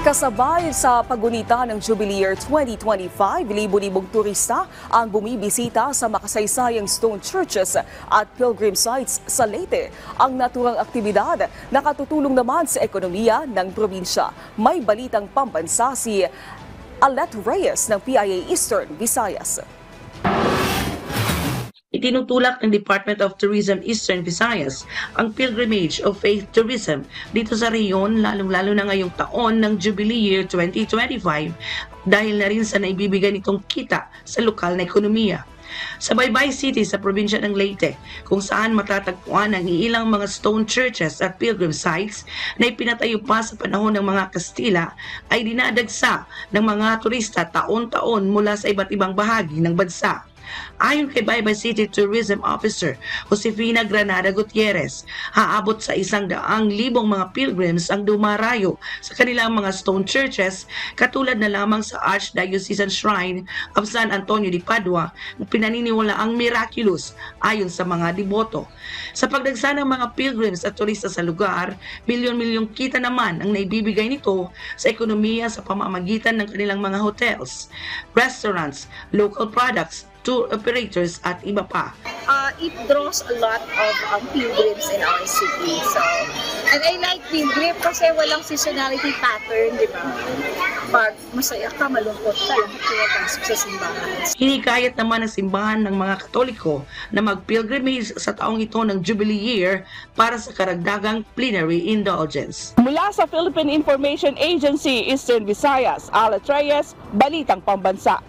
Kasabay sa pagunita ng Jubilee Year 2025, libo-libong turista ang bumibisita sa makasaysayang stone churches at pilgrim sites sa Leyte. Ang naturang aktibidad nakatutulong naman sa ekonomiya ng probinsya. May balitang pambansa si Alet Reyes ng PIA Eastern Visayas. Itinutulak ng Department of Tourism Eastern Visayas ang Pilgrimage of Faith Tourism dito sa rehiyon, lalong-lalo na ngayong taon ng Jubilee Year 2025 dahil na rin sa naibibigay nitong kita sa lokal na ekonomiya. Sa Baybay City sa probinsya ng Leyte, kung saan matatagpuan ang ilang mga stone churches at pilgrim sites na ipinatayo pa sa panahon ng mga Kastila, ay dinadagsa ng mga turista taon-taon mula sa iba't ibang bahagi ng bansa. Ayon kay Baybay City Tourism Officer Josefina Granada Gutierrez, haabot sa 100,000 mga pilgrims ang dumarayo sa kanilang mga stone churches, katulad na lamang sa Archdiocesan Shrine of San Antonio de Padua na pinaniniwalaang miraculous ayon sa mga deboto. Sa pagdagsa ng mga pilgrims at turista sa lugar, milyon-milyong kita naman ang naibibigay nito sa ekonomiya sa pamamagitan ng kanilang mga hotels, restaurants, local products, tour operators at iba pa. It draws a lot of pilgrims in our city. So, and I like pilgrim kasi walang seasonality pattern, di ba? Pag masaya ka, malungkot ka, lahat pinapasok sa simbahan. Hinikayat naman ng simbahan ng mga Katoliko na mag-pilgrimage sa taong ito ng Jubilee Year para sa karagdagang plenary indulgence. Mula sa Philippine Information Agency Eastern Visayas, Alet Reyes, Balitang Pambansa.